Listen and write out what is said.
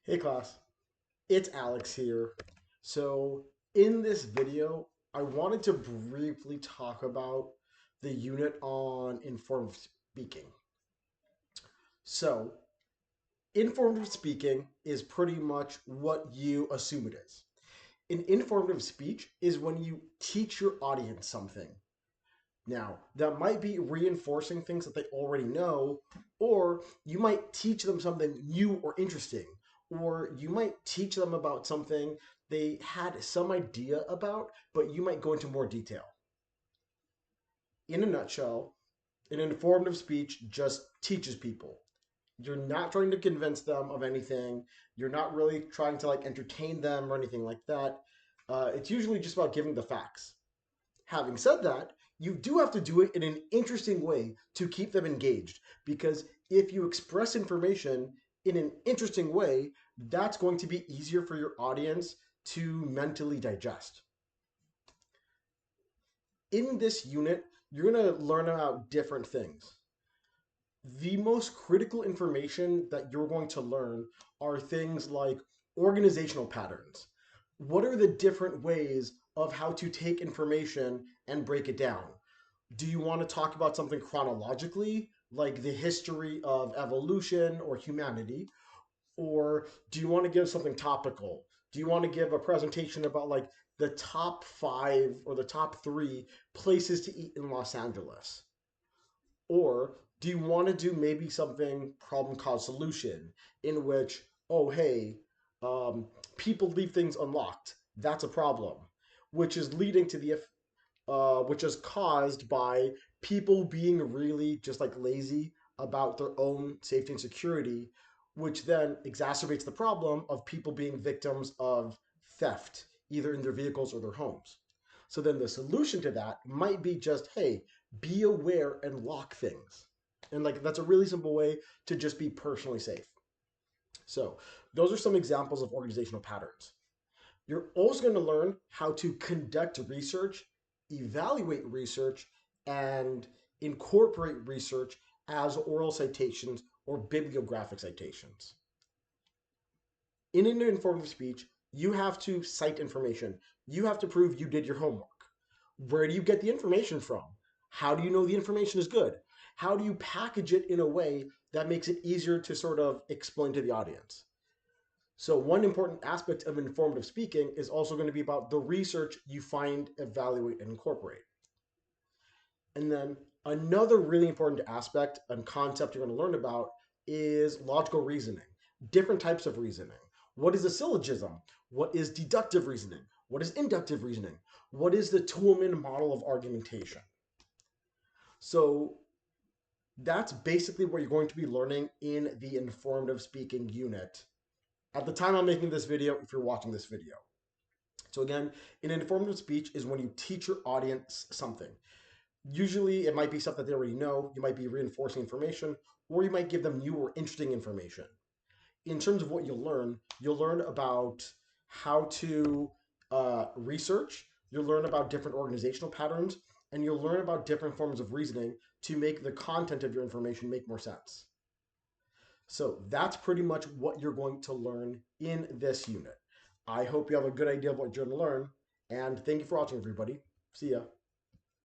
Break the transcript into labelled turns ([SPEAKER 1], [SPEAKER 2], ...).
[SPEAKER 1] Hey class, it's Alex here. So in this video, I wanted to briefly talk about the unit on informative speaking. So informative speaking is pretty much what you assume it is. An informative speech is when you teach your audience something. Now, that might be reinforcing things that they already know, or you might teach them something new or interesting, or you might teach them about something they had some idea about, but you might go into more detail. In a nutshell, an informative speech just teaches people. You're not trying to convince them of anything. You're not really trying to like entertain them or anything like that. It's usually just about giving the facts. Having said that, you do have to do it in an interesting way to keep them engaged. Because if you express information in an interesting way, that's going to be easier for your audience to mentally digest. In this unit, you're going to learn about different things. The most critical information that you're going to learn are things like organizational patterns. What are the different ways of how to take information and break it down? Do you want to talk about something chronologically, like the history of evolution or humanity? Or do you want to give something topical? Do you want to give a presentation about like the top five or the top three places to eat in Los Angeles? Or do you want to do maybe something problem cause solution in which, oh, hey, people leave things unlocked. That's a problem, which is leading to which is caused by people being really just like lazy about their own safety and security, which then exacerbates the problem of people being victims of theft, either in their vehicles or their homes. So then the solution to that might be just, hey, be aware and lock things. And like that's a really simple way to just be personally safe. So those are some examples of organizational patterns. You're also going to learn how to conduct research, evaluate research, and incorporate research as oral citations or bibliographic citations. In an informative speech, you have to cite information. You have to prove you did your homework. Where do you get the information from? How do you know the information is good? How do you package it in a way that makes it easier to sort of explain to the audience? So one important aspect of informative speaking is also going to be about the research you find, evaluate, and incorporate. And then another really important aspect and concept you're going to learn about is logical reasoning, different types of reasoning. What is a syllogism? What is deductive reasoning? What is inductive reasoning? What is the Toulmin model of argumentation? So that's basically what you're going to be learning in the informative speaking unit at the time I'm making this video, if you're watching this video. So again, an informative speech is when you teach your audience something. Usually it might be stuff that they already know, you might be reinforcing information, or you might give them new or interesting information. In terms of what you'll learn about how to research, you'll learn about different organizational patterns, and you'll learn about different forms of reasoning to make the content of your information make more sense. So that's pretty much what you're going to learn in this unit. I hope you have a good idea of what you're going to learn, and thank you for watching, everybody. See ya.